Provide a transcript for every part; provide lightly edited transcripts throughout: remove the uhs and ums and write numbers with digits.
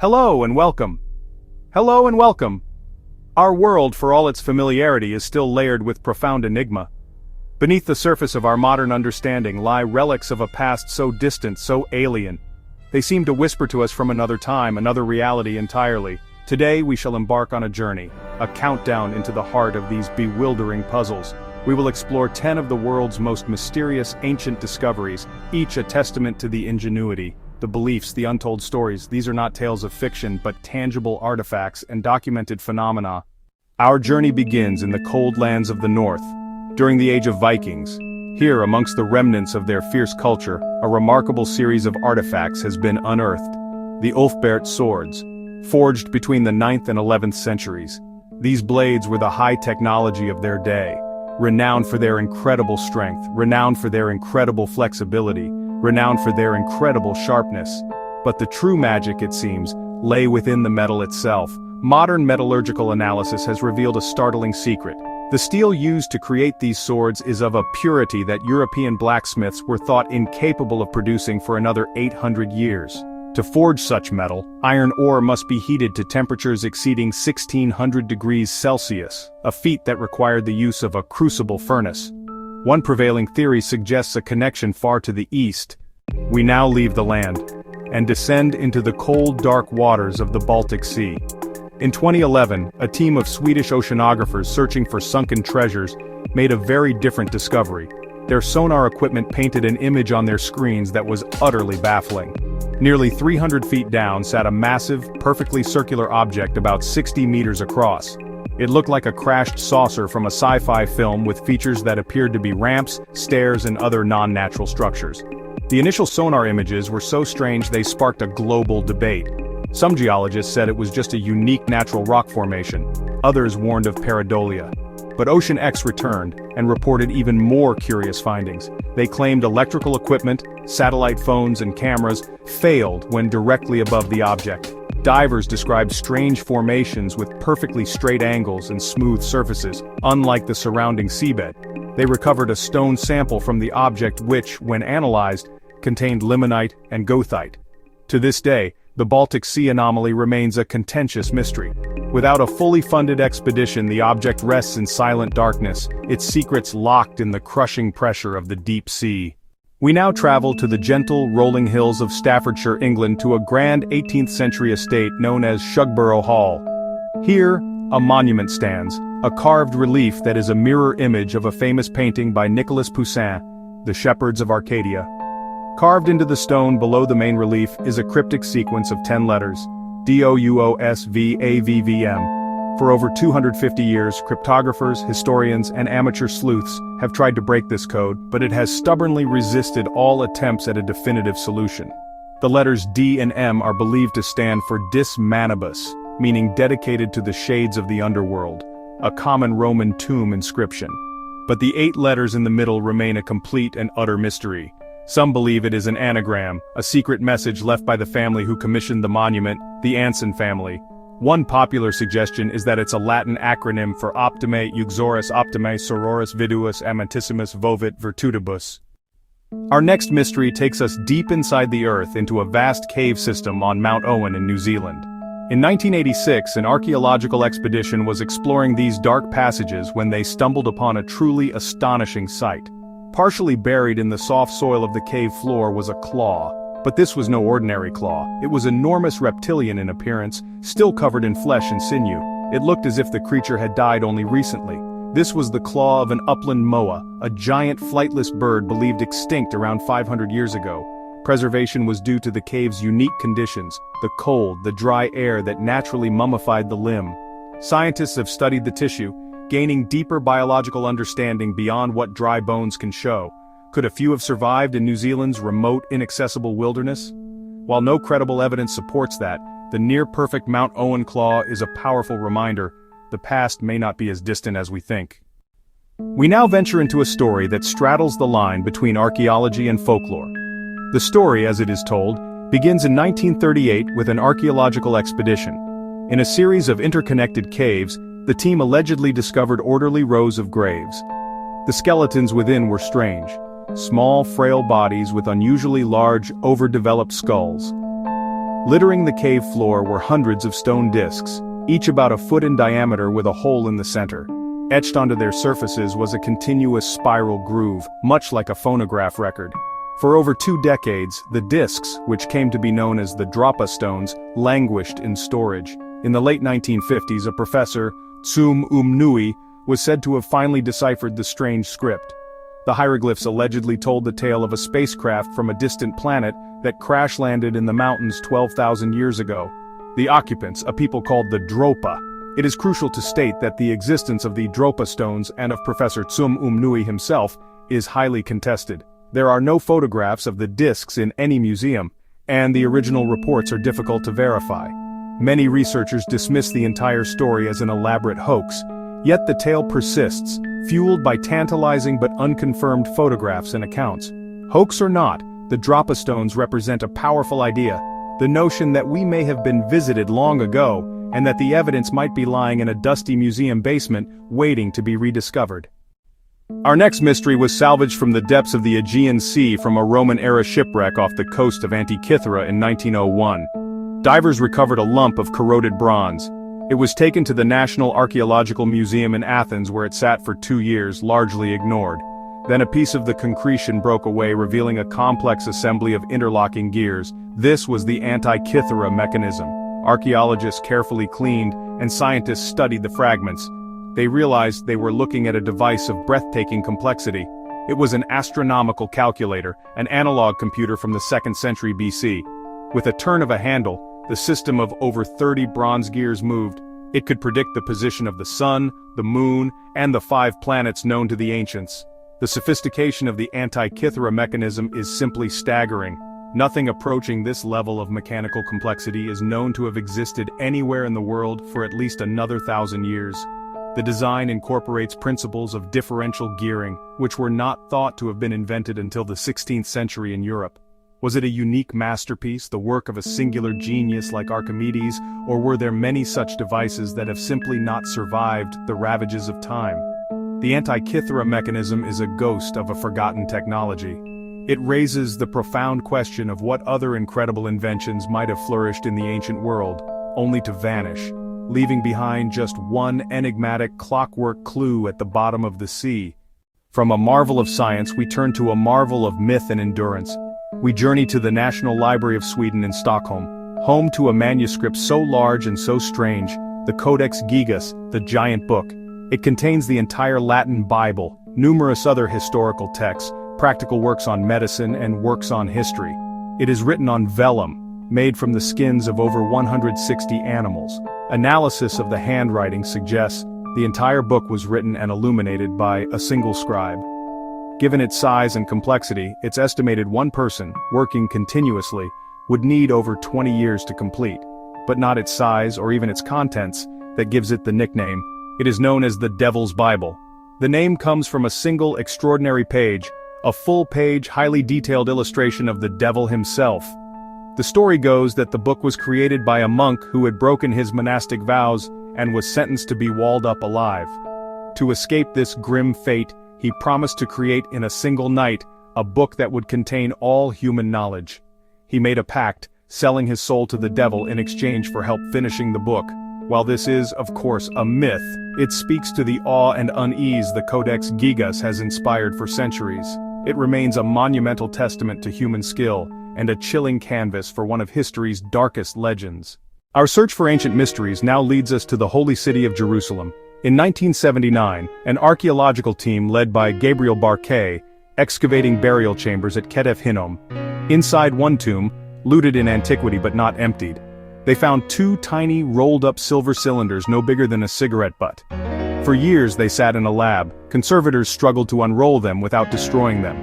Hello and welcome. Hello and welcome. Our world, for all its familiarity, is still layered with profound enigma. Beneath the surface of our modern understanding lie relics of a past so distant, so alien. They seem to whisper to us from another time, another reality entirely. Today we shall embark on a journey, a countdown into the heart of these bewildering puzzles. We will explore 10 of the world's most mysterious ancient discoveries, each a testament to the ingenuity, the beliefs, the untold stories. These are not tales of fiction, but tangible artifacts and documented phenomena. Our journey begins in the cold lands of the north, during the age of Vikings. Here, amongst the remnants of their fierce culture, a remarkable series of artifacts has been unearthed. The Ulfberht swords, forged between the 9th and 11th centuries. These blades were the high technology of their day, renowned for their incredible strength, renowned for their incredible flexibility, renowned for their incredible sharpness. But the true magic, it seems, lay within the metal itself. Modern metallurgical analysis has revealed a startling secret. The steel used to create these swords is of a purity that European blacksmiths were thought incapable of producing for another 800 years. To forge such metal, iron ore must be heated to temperatures exceeding 1600 degrees Celsius, a feat that required the use of a crucible furnace. One prevailing theory suggests a connection far to the east. We now leave the land and descend into the cold, dark waters of the Baltic Sea. In 2011, a team of Swedish oceanographers searching for sunken treasures made a very different discovery. Their sonar equipment painted an image on their screens that was utterly baffling. Nearly 300 feet down sat a massive, perfectly circular object about 60 meters across. It looked like a crashed saucer from a sci-fi film with features that appeared to be ramps, stairs, and other non-natural structures. The initial sonar images were so strange they sparked a global debate. Some geologists said it was just a unique natural rock formation. Others warned of pareidolia. But Ocean X returned and reported even more curious findings. They claimed electrical equipment, satellite phones, and cameras failed when directly above the object. Divers described strange formations with perfectly straight angles and smooth surfaces, unlike the surrounding seabed. They recovered a stone sample from the object which, when analyzed, contained limonite and goethite. To this day, the Baltic Sea anomaly remains a contentious mystery. Without a fully funded expedition, the object rests in silent darkness, its secrets locked in the crushing pressure of the deep sea. We now travel to the gentle, rolling hills of Staffordshire, England, to a grand 18th century estate known as Shugborough Hall. Here, a monument stands, a carved relief that is a mirror image of a famous painting by Nicolas Poussin, The Shepherds of Arcadia. Carved into the stone below the main relief is a cryptic sequence of 10 letters, DOUSVAVVM. For over 250 years, cryptographers, historians, and amateur sleuths have tried to break this code, but it has stubbornly resisted all attempts at a definitive solution. The letters D and M are believed to stand for dis manibus, meaning dedicated to the shades of the underworld, a common Roman tomb inscription. But the 8 letters in the middle remain a complete and utter mystery. Some believe it is an anagram, a secret message left by the family who commissioned the monument, the Anson family. One popular suggestion is that it's a Latin acronym for Optime Uxoris Optime Sororis Viduus Amantissimus Vovit Virtutibus. Our next mystery takes us deep inside the earth into a vast cave system on Mount Owen in New Zealand. In 1986, an archaeological expedition was exploring these dark passages when they stumbled upon a truly astonishing sight. Partially buried in the soft soil of the cave floor was a claw. But this was no ordinary claw. It was enormous, reptilian in appearance, still covered in flesh and sinew. It looked as if the creature had died only recently. This was the claw of an upland moa, a giant flightless bird believed extinct around 500 years ago. Preservation was due to the cave's unique conditions, the cold, the dry air that naturally mummified the limb. Scientists have studied the tissue, gaining deeper biological understanding beyond what dry bones can show. Could a few have survived in New Zealand's remote, inaccessible wilderness? While no credible evidence supports that, the near-perfect Mount Owen claw is a powerful reminder the past may not be as distant as we think. We now venture into a story that straddles the line between archaeology and folklore. The story, as it is told, begins in 1938 with an archaeological expedition. In a series of interconnected caves, the team allegedly discovered orderly rows of graves. The skeletons within were strange. Small, frail bodies with unusually large, overdeveloped skulls. Littering the cave floor were hundreds of stone discs, each about a foot in diameter with a hole in the center. Etched onto their surfaces was a continuous spiral groove, much like a phonograph record. For over 2 decades, the discs, which came to be known as the Drapa stones, languished in storage. In the late 1950s, a professor, Tsum Nui, was said to have finally deciphered the strange script. The hieroglyphs allegedly told the tale of a spacecraft from a distant planet that crash-landed in the mountains 12,000 years ago. The occupants, a people called the Dropa. It is crucial to state that the existence of the Dropa stones and of Professor Tsum Nui himself is highly contested. There are no photographs of the discs in any museum, and the original reports are difficult to verify. Many researchers dismiss the entire story as an elaborate hoax, yet the tale persists, fueled by tantalizing but unconfirmed photographs and accounts. Hoax or not, the Drapa stones represent a powerful idea, the notion that we may have been visited long ago, and that the evidence might be lying in a dusty museum basement, waiting to be rediscovered. Our next mystery was salvaged from the depths of the Aegean Sea from a Roman-era shipwreck off the coast of Antikythera in 1901. Divers recovered a lump of corroded bronze. It was taken to the National Archaeological Museum in Athens, where it sat for 2 years, largely ignored. Then a piece of the concretion broke away, revealing a complex assembly of interlocking gears. This was the Antikythera mechanism. Archaeologists carefully cleaned, and scientists studied the fragments. They realized they were looking at a device of breathtaking complexity. It was an astronomical calculator, an analog computer from the 2nd century BC. With a turn of a handle, the system of over 30 bronze gears moved. It could predict the position of the sun, the moon, and the 5 planets known to the ancients. The sophistication of the Antikythera mechanism is simply staggering. Nothing approaching this level of mechanical complexity is known to have existed anywhere in the world for at least another 1,000 years. The design incorporates principles of differential gearing, which were not thought to have been invented until the 16th century in Europe. Was it a unique masterpiece, the work of a singular genius like Archimedes, or were there many such devices that have simply not survived the ravages of time? The Antikythera mechanism is a ghost of a forgotten technology. It raises the profound question of what other incredible inventions might have flourished in the ancient world, only to vanish, leaving behind just one enigmatic clockwork clue at the bottom of the sea. From a marvel of science, we turn to a marvel of myth and endurance. We journey to the National Library of Sweden in Stockholm, home to a manuscript so large and so strange, the Codex Gigas, the giant book. It contains the entire Latin Bible, numerous other historical texts, practical works on medicine, and works on history. It is written on vellum, made from the skins of over 160 animals. Analysis of the handwriting suggests the entire book was written and illuminated by a single scribe. Given its size and complexity, it's estimated one person, working continuously, would need over 20 years to complete. But not its size or even its contents that gives it the nickname. It is known as the Devil's Bible. The name comes from a single extraordinary page, a full-page, highly detailed illustration of the devil himself. The story goes that the book was created by a monk who had broken his monastic vows and was sentenced to be walled up alive. To escape this grim fate, he promised to create in a single night a book that would contain all human knowledge. He made a pact, selling his soul to the devil in exchange for help finishing the book. While this is, of course, a myth, it speaks to the awe and unease the Codex Gigas has inspired for centuries. It remains a monumental testament to human skill, and a chilling canvas for one of history's darkest legends. Our search for ancient mysteries now leads us to the holy city of Jerusalem. In 1979, an archaeological team led by Gabriel Barquet, excavating burial chambers at Ketef Hinnom. Inside one tomb, looted in antiquity but not emptied, they found 2 tiny, rolled-up silver cylinders no bigger than a cigarette butt. For years they sat in a lab. Conservators struggled to unroll them without destroying them.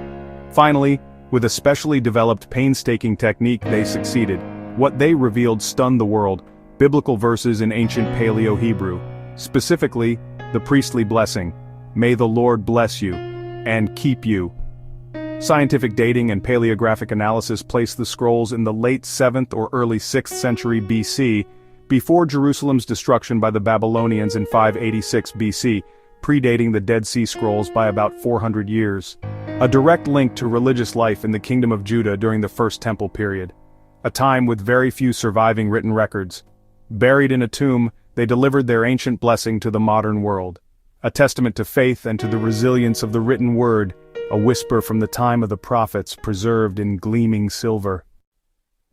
Finally, with a specially developed painstaking technique, they succeeded. What they revealed stunned the world: biblical verses in ancient Paleo-Hebrew. Specifically, the priestly blessing, "May the Lord bless you, and keep you." Scientific dating and paleographic analysis place the scrolls in the late 7th or early 6th century BC, before Jerusalem's destruction by the Babylonians in 586 BC, predating the Dead Sea Scrolls by about 400 years. A direct link to religious life in the Kingdom of Judah during the First Temple period. a time with very few surviving written records. Buried in a tomb, they delivered their ancient blessing to the modern world. A testament to faith and to the resilience of the written word, a whisper from the time of the prophets preserved in gleaming silver.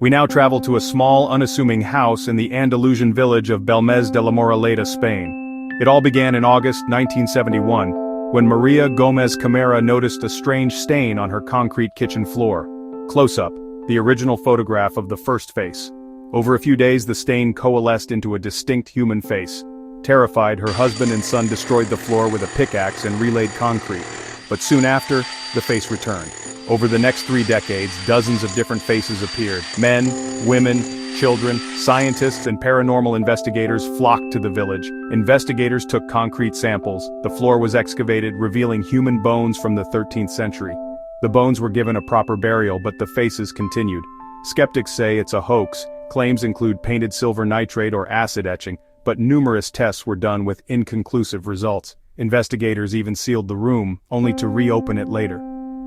We now travel to a small, unassuming house in the Andalusian village of Belmez de la Moraleda, Spain. It all began in August 1971, when Maria Gomez Camara noticed a strange stain on her concrete kitchen floor. Close-up, the original photograph of the first face. Over a few days, the stain coalesced into a distinct human face. Terrified, her husband and son destroyed the floor with a pickaxe and relaid concrete. But soon after, the face returned. Over the next 3 decades, dozens of different faces appeared. Men, women, children, scientists, and paranormal investigators flocked to the village. Investigators took concrete samples. The floor was excavated, revealing human bones from the 13th century. The bones were given a proper burial, but the faces continued. Skeptics say it's a hoax. Claims include painted silver nitrate or acid etching, but numerous tests were done with inconclusive results. Investigators even sealed the room, only to reopen it later.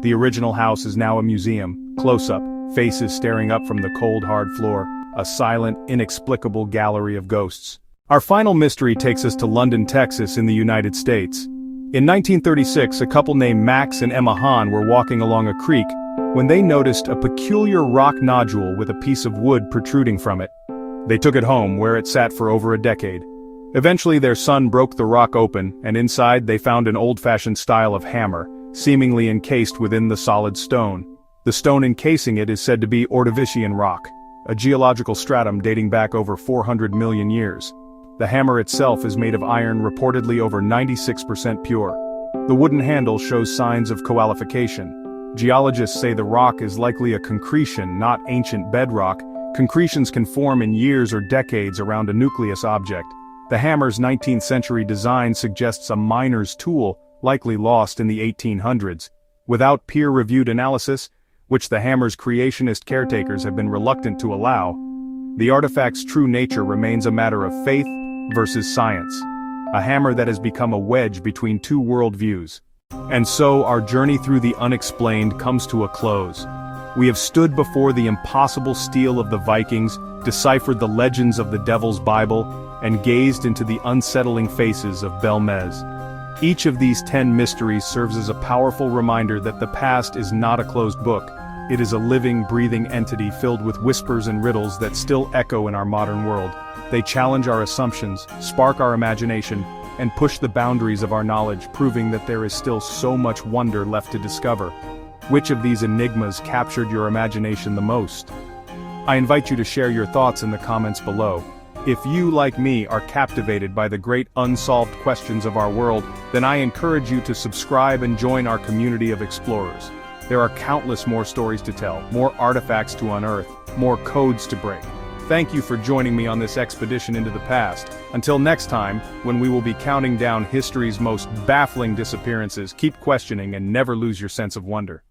The original house is now a museum. Close-up, faces staring up from the cold, hard floor, a silent, inexplicable gallery of ghosts. Our final mystery takes us to London, Texas in the United States. In 1936, a couple named Max and Emma Hahn were walking along a creek when they noticed a peculiar rock nodule with a piece of wood protruding from it. They took it home, where it sat for over a decade. Eventually their son broke the rock open, and inside they found an old-fashioned style of hammer, seemingly encased within the solid stone. The stone encasing it is said to be Ordovician rock, a geological stratum dating back over 400 million years. The hammer itself is made of iron, reportedly over 96% pure. The wooden handle shows signs of coalification. Geologists say the rock is likely a concretion, not ancient bedrock. Concretions can form in years or decades around a nucleus object. The hammer's 19th century design suggests a miner's tool, likely lost in the 1800s. Without peer-reviewed analysis, which the hammer's creationist caretakers have been reluctant to allow, the artifact's true nature remains a matter of faith versus science. A hammer that has become a wedge between two worldviews. And so our journey through the unexplained comes to a close. We have stood before the impossible steel of the Vikings, deciphered the legends of the Devil's Bible, and gazed into the unsettling faces of Belmez. Each of these 10 mysteries serves as a powerful reminder that the past is not a closed book. It is a living, breathing entity filled with whispers and riddles that still echo in our modern world. They challenge our assumptions, spark our imagination, and push the boundaries of our knowledge, proving that there is still so much wonder left to discover. Which of these enigmas captured your imagination the most? I invite you to share your thoughts in the comments below. If you, like me, are captivated by the great unsolved questions of our world, then I encourage you to subscribe and join our community of explorers. There are countless more stories to tell, more artifacts to unearth, more codes to break. Thank you for joining me on this expedition into the past. Until next time, when we will be counting down history's most baffling disappearances, keep questioning and never lose your sense of wonder.